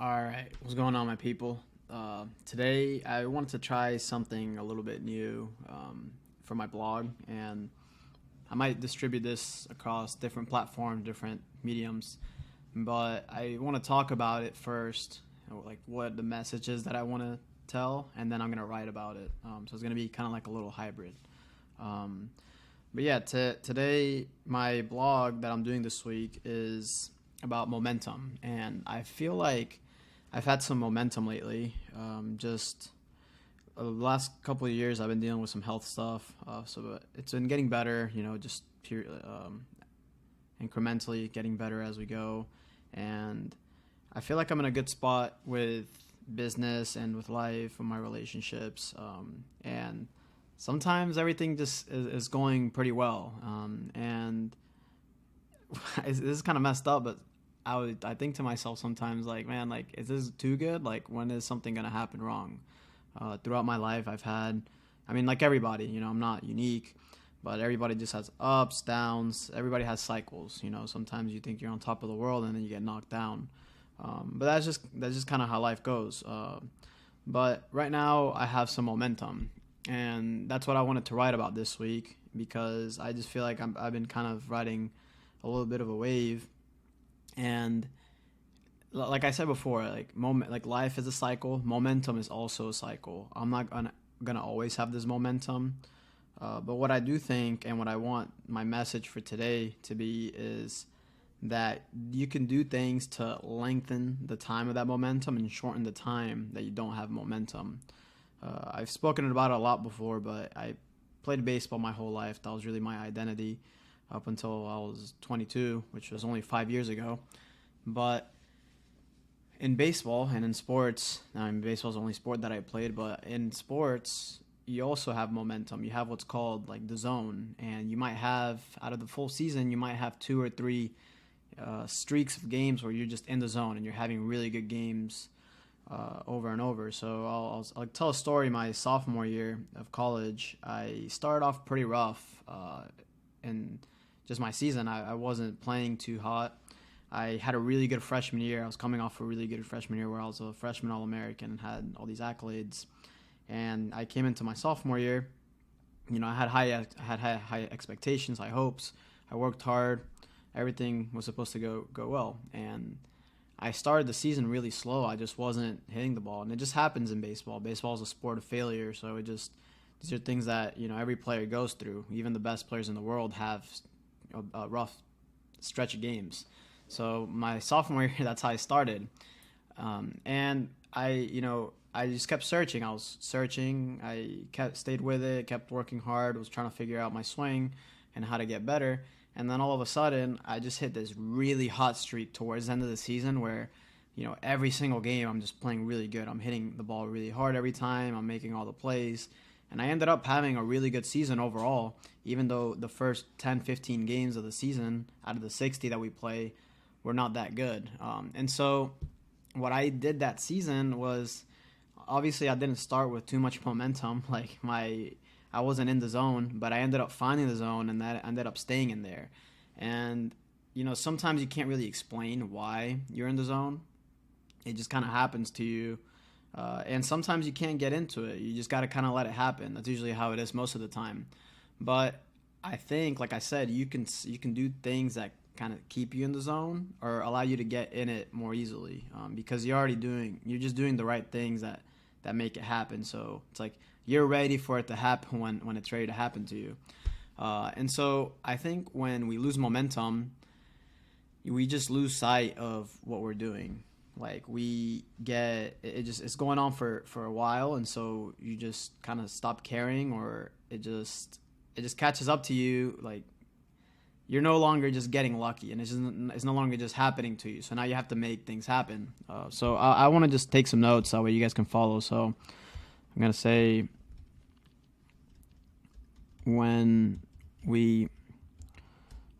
All right, what's going on, my people? Today, I wanted to try something a little bit new for my blog, and I might distribute this across different platforms, different mediums. But I want to talk about it first, like what the message is that I want to tell, and then I'm gonna write about it. So it's gonna be kind of like a little hybrid. Um, but yeah, today my blog that I'm doing this week is about momentum, and I feel like I've had some momentum lately. Just the last couple of years, I've been dealing with some health stuff, so it's been getting better. Just incrementally getting better as we go, and I feel like I'm in a good spot with business and with life and my relationships, and sometimes everything just is going pretty well. And this is kind of messed up, but I think to myself sometimes, like, man, like, is this too good? Like, when is something gonna happen wrong? Throughout my life, I mean, like everybody, I'm not unique, but everybody just has ups, downs. Everybody has cycles. Sometimes you think you're on top of the world and then you get knocked down. But that's just kind of how life goes. But right now, I have some momentum, and that's what I wanted to write about this week because I just feel like I've been kind of riding a little bit of a wave, and like I said before, like life is a cycle. Momentum is also a cycle. I'm not gonna always have this momentum, but what I do think and what I want my message for today to be is that you can do things to lengthen the time of that momentum and shorten the time that you don't have momentum. I've spoken about it a lot before, but I played baseball my whole life. That was really my identity up until I was 22, which was only 5 years ago. But in baseball and in sports, I mean, baseball is the only sport that I played, but in sports, you also have momentum. You have what's called like the zone, and you might have, out of the full season, you might have two or three streaks of games where you're just in the zone and you're having really good games over and over. So I'll tell a story. My sophomore year of college, I started off pretty rough in just my season. I wasn't playing too hot. I had a really good freshman year. I was coming off a really good freshman year where I was a freshman All-American and had all these accolades. And I came into my sophomore year. I had high expectations, high hopes. I worked hard. Everything was supposed to go well. And I started the season really slow. I just wasn't hitting the ball, and it just happens in baseball. Baseball is a sport of failure, so these are things that every player goes through. Even the best players in the world have a rough stretch of games. So my sophomore year, that's how I started, and I just kept searching. I was searching. I stayed with it, kept working hard, was trying to figure out my swing and how to get better. And then all of a sudden, I just hit this really hot streak towards the end of the season where, every single game I'm just playing really good. I'm hitting the ball really hard every time. I'm making all the plays. And I ended up having a really good season overall, even though the first 10, 15 games of the season out of the 60 that we play were not that good. And so what I did that season was, obviously I didn't start with too much momentum. I wasn't in the zone, but I ended up finding the zone, and that ended up staying in there. And sometimes you can't really explain why you're in the zone. It just kind of happens to you, and sometimes you can't get into it. You just got to kind of let it happen. That's usually how it is most of the time. But I think, like I said, you can do things that kind of keep you in the zone or allow you to get in it more easily, because you're just doing the right things that make it happen. So it's like you're ready for it to happen when it's ready to happen to you. And so I think when we lose momentum, we just lose sight of what we're doing. Like it's going on for a while, and so you just kind of stop caring, or it just catches up to you. Like, you're no longer just getting lucky, and it's no longer just happening to you. So now you have to make things happen. So I want to just take some notes that way you guys can follow. So I'm gonna say, when we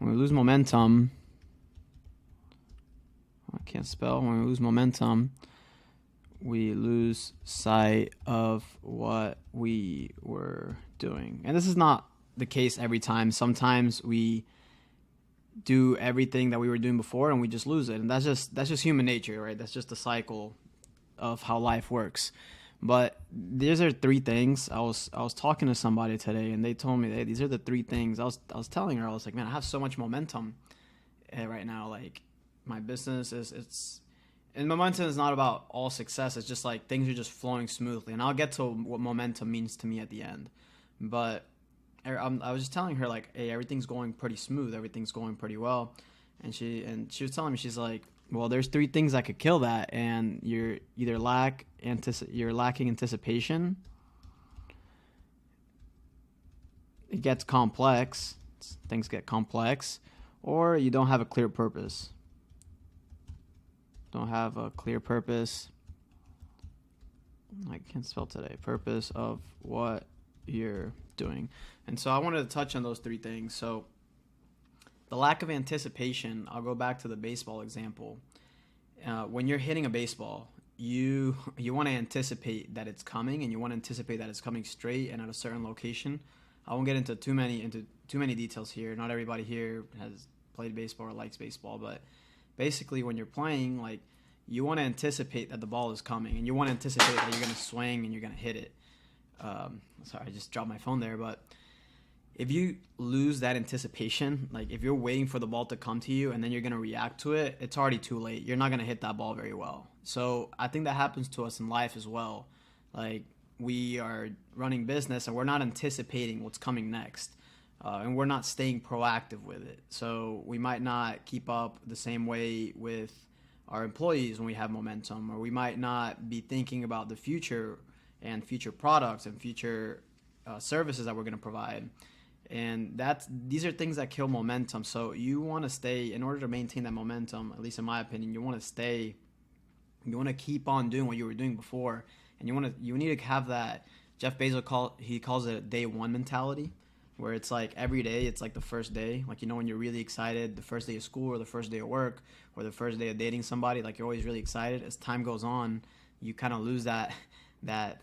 lose momentum, I can't spell. When we lose momentum, we lose sight of what we were doing. And this is not the case every time. Sometimes we do everything that we were doing before and we just lose it. And that's just human nature, right? That's just the cycle of how life works. But these are three things. I was talking to somebody today, and they told me, hey, these are the three things. I was telling her, I was like, man, I have so much momentum right now. Like, my business is and momentum is not about all success. It's just like things are just flowing smoothly. And I'll get to what momentum means to me at the end. But I was just telling her, like, hey, everything's going pretty smooth. Everything's going pretty well. And she was telling me, she's like, well, there's three things that could kill that, and you're either you're lacking anticipation. It gets complex. Things get complex, or you don't have a clear purpose. Don't have a clear purpose. I can't spell today. Purpose of what you're doing. And so I wanted to touch on those three things. So the lack of anticipation, I'll go back to the baseball example. When you're hitting a baseball, you want to anticipate that it's coming, and you want to anticipate that it's coming straight and at a certain location. I won't get into too many details here. Not everybody here has played baseball or likes baseball, but basically when you're playing, like, you want to anticipate that the ball is coming, and you want to anticipate that you're going to swing and you're going to hit it. Sorry, I just dropped my phone there, but if you lose that anticipation, like if you're waiting for the ball to come to you and then you're going to react to it, it's already too late. You're not going to hit that ball very well. So I think that happens to us in life as well. Like, we are running business and we're not anticipating what's coming next. And we're not staying proactive with it. So we might not keep up the same way with our employees when we have momentum, or we might not be thinking about the future and future products and future services that we're going to provide. And these are things that kill momentum. So you want to stay, in order to maintain that momentum, at least in my opinion, you want to keep on doing what you were doing before. And you need to have that, Jeff Bezos calls it a day one mentality, where it's like every day, it's like the first day. Like, when you're really excited, the first day of school or the first day of work or the first day of dating somebody, like, you're always really excited. As time goes on, you kind of lose that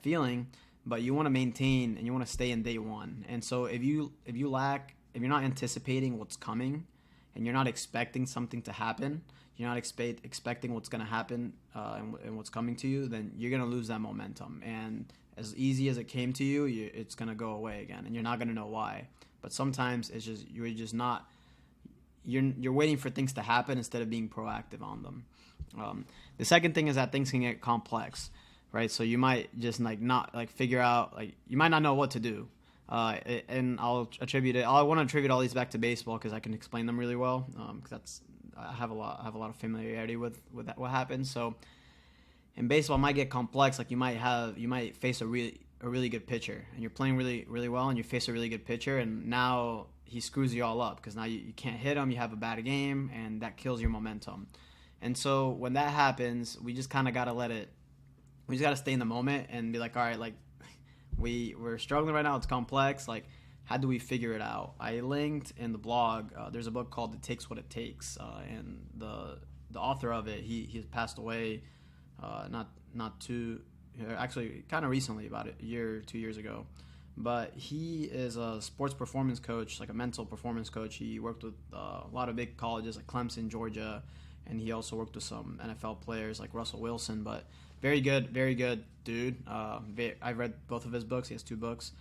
feeling. But you want to maintain and you want to stay in day one. And so if you're not anticipating what's coming, and you're not expecting something to happen, you're not expecting what's going to happen and what's coming to you, then you're going to lose that momentum. And as easy as it came to you, it's going to go away again, and you're not going to know why. But sometimes it's just you're waiting for things to happen instead of being proactive on them. The second thing is that things can get complex. Right, so you might just not figure out, you might not know what to do, and I want to attribute all these back to baseball because I can explain them really well. Because I have a lot of familiarity with that, what happens. So in baseball, it might get complex. Like, you might face a really good pitcher, and you're playing really really well, and you face a really good pitcher, and now he screws you all up because now you can't hit him. You have a bad game, and that kills your momentum. And so when that happens, we just kind of got to let it. We just got to stay in the moment and be like, all right, like, we're struggling right now. It's complex. Like, how do we figure it out? I linked in the blog, there's a book called It Takes What It Takes. And the author of it, he has passed away actually kind of recently, about a year, 2 years ago. But he is a sports performance coach, like a mental performance coach. He worked with a lot of big colleges like Clemson, Georgia, and he also worked with some NFL players like Russell Wilson. But very good dude. I've read both of his books. He has 2 books.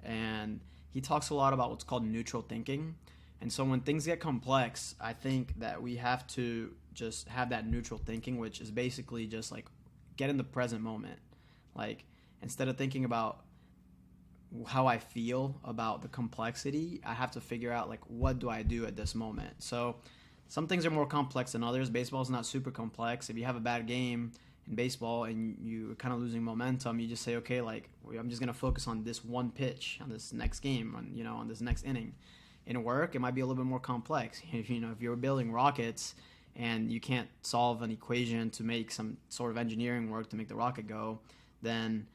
And he talks a lot about what's called neutral thinking. And so when things get complex, I think that we have to just have that neutral thinking, which is basically just like get in the present moment. Like, instead of thinking about how I feel about the complexity, I have to figure out, like, what do I do at this moment? So some things are more complex than others. Baseball is not super complex. If you have a bad game in baseball and you're kind of losing momentum, you just say, okay, like, I'm just going to focus on this one pitch, on this next game, on this next inning. In work, it might be a little bit more complex. If you're building rockets and you can't solve an equation to make some sort of engineering work to make the rocket go, then,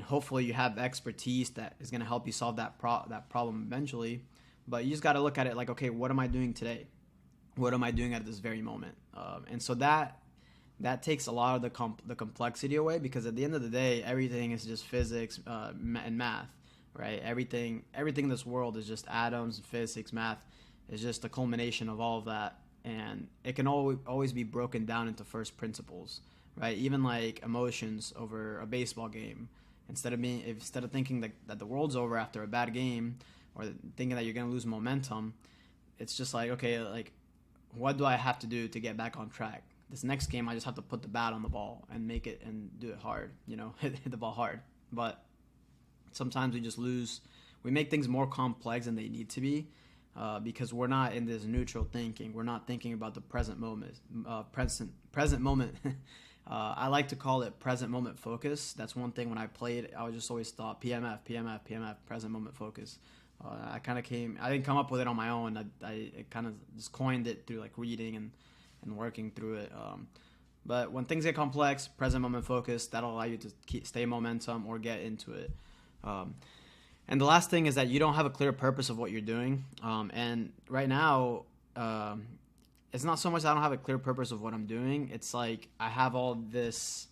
hopefully you have expertise that is going to help you solve that problem eventually. But you just got to look at it like, okay, what am I doing today? What am I doing at this very moment? And so that takes a lot of the complexity away, because at the end of the day, everything is just physics and math, right? Everything in this world is just atoms, physics, math, is just a culmination of all of that, and it can always be broken down into first principles, right? Even like emotions over a baseball game, instead of thinking that the world's over after a bad game, or thinking that you're going to lose momentum, it's just like, okay, like, what do I have to do to get back on track? This next game, I just have to put the bat on the ball and make it and do it hard, hit the ball hard. But sometimes we make things more complex than they need to be, because we're not in this neutral thinking. We're not thinking about the present moment. Present moment. I like to call it present moment focus. That's one thing when I played, I just always thought PMF, present moment focus. I didn't come up with it on my own. I kind of just coined it through like reading and working through it. But when things get complex, present moment focus, that'll allow you to stay momentum or get into it. And the last thing is that you don't have a clear purpose of what you're doing. And right now, it's not so much that I don't have a clear purpose of what I'm doing. It's like I have all these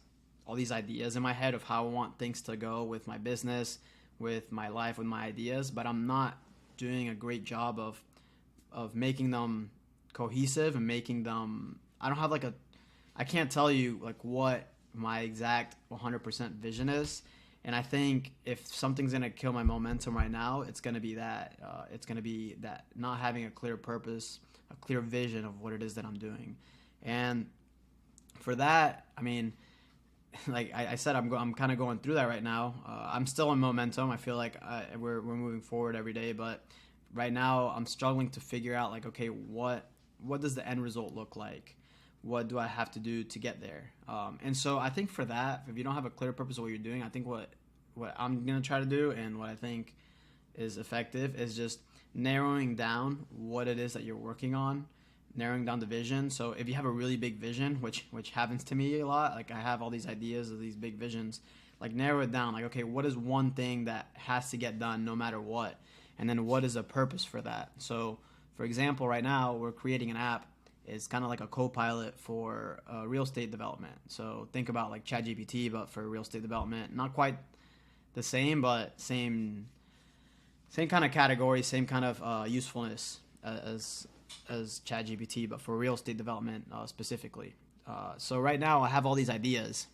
ideas in my head of how I want things to go with my business, with my life, with my ideas, but I'm not doing a great job of making them cohesive and making them. I don't have I can't tell you like what my exact 100% vision is. And I think if something's going to kill my momentum right now, it's going to be that. It's going to be that not having a clear purpose, a clear vision of what it is that I'm doing. And for that, I mean, like I said, I'm kind of going through that right now. I'm still in momentum. I feel like we're moving forward every day. But right now, I'm struggling to figure out, like, okay, what does the end result look like? What do I have to do to get there? And so I think for that, if you don't have a clear purpose of what you're doing, I think what I'm going to try to do and what I think is effective is just narrowing down what it is that you're working on, narrowing down the vision. So if you have a really big vision, which happens to me a lot, like I have all these ideas of these big visions, like narrow it down. Like, okay, what is one thing that has to get done no matter what? And then what is a purpose for that? So for example, right now we're creating an app. It's kind of like a co-pilot for real estate development. So think about like ChatGPT, but for real estate development. Not quite the same, but same kind of category, same kind of usefulness as ChatGPT, but for real estate development specifically. So right now I have all these ideas.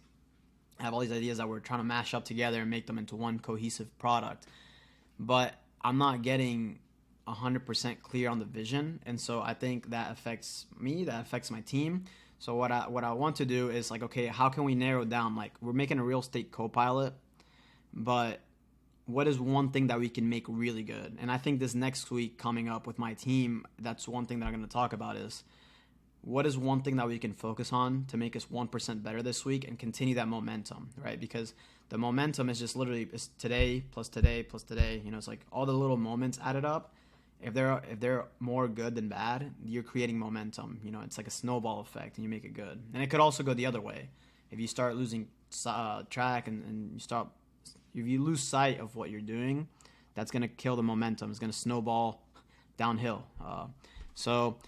I have all these ideas that we're trying to mash up together and make them into one cohesive product. But I'm not getting 100% clear on the vision, and so I think that affects me, that affects my team. So what I want to do is like, okay, how can we narrow down? Like, we're making a real estate co-pilot, but what is one thing that we can make really good? And I think this next week coming up with my team, that's one thing that I'm going to talk about is what is one thing that we can focus on to make us 1% better this week and continue that momentum, right? Because the momentum is just literally is today plus today plus today. It's like all the little moments added up. If they're more good than bad, you're creating momentum. It's like a snowball effect, and you make it good. And it could also go the other way. If you start losing track and if you lose sight of what you're doing, that's gonna kill the momentum. It's gonna snowball downhill. So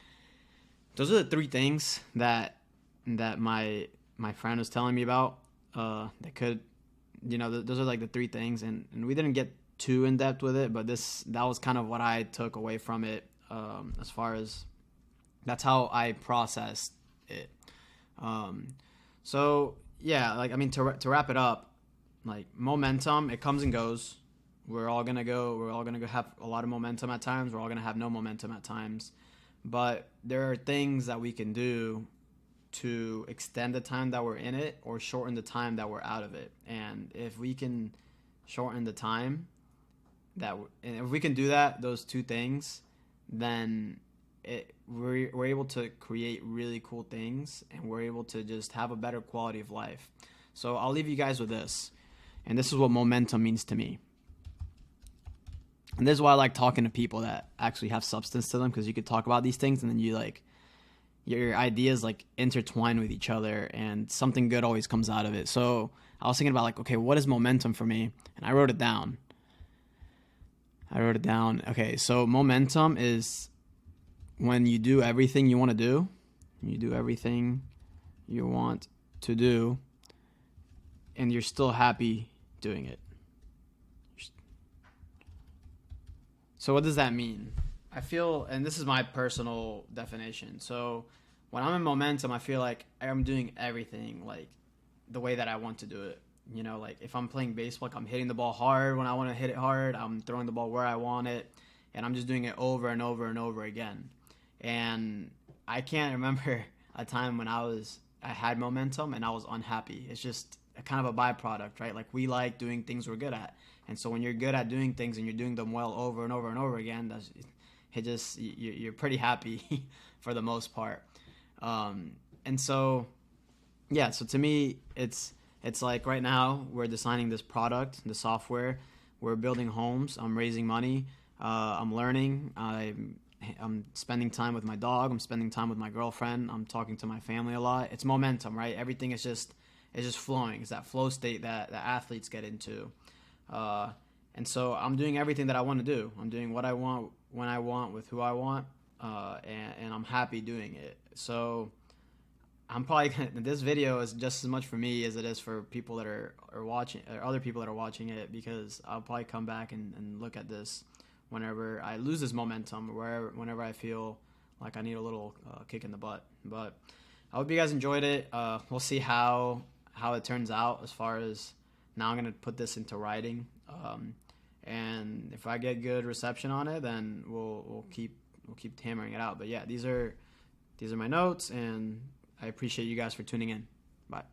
those are the three things that my friend was telling me about. That could, those are like the three things, and we didn't get too in depth with it, but that was kind of what I took away from it, as far as that's how I processed it. So yeah, like, I mean, to wrap it up, like, momentum, it comes and goes. We're all gonna have a lot of momentum at times. We're all gonna have no momentum at times, but there are things that we can do to extend the time that we're in it or shorten the time that we're out of it. And if we can shorten the time and if we can do those two things, then we're able to create really cool things, and we're able to just have a better quality of life. So I'll leave you guys with this, and this is what momentum means to me. And this is why I like talking to people that actually have substance to them, because you could talk about these things and then your ideas like intertwine with each other, and something good always comes out of it. So I was thinking about, like, okay, what is momentum for me? And I wrote it down. Okay, so momentum is when you do everything you want to do. You do everything you want to do, and you're still happy doing it. So what does that mean? I feel, and this is my personal definition. So when I'm in momentum, I feel like I'm doing everything like the way that I want to do it. You know, like if I'm playing baseball, like I'm hitting the ball hard when I want to hit it hard. I'm throwing the ball where I want it, and I'm just doing it over and over and over again. And I can't remember a time when I had momentum and I was unhappy. It's just a kind of a byproduct, right? Like we like doing things we're good at, and so when you're good at doing things and you're doing them well over and over and over again, you're pretty happy for the most part. And so yeah, so to me, it's like right now we're designing this product, the software. We're building homes. I'm raising money. I'm learning. I'm spending time with my dog. I'm spending time with my girlfriend. I'm talking to my family a lot. It's momentum, right? Everything is just flowing. It's that flow state that athletes get into. And so I'm doing everything that I want to do. I'm doing what I want when I want with who I want, and I'm happy doing it. So I'm probably this video is just as much for me as it is for people that are watching, or other people that are watching it, because I'll probably come back and look at this whenever I lose this momentum, or whenever I feel like I need a little kick in the butt. But I hope you guys enjoyed it. We'll see how it turns out. As far as now, I'm gonna put this into writing, and if I get good reception on it, then we'll keep hammering it out. But yeah, these are my notes, and I appreciate you guys for tuning in. Bye.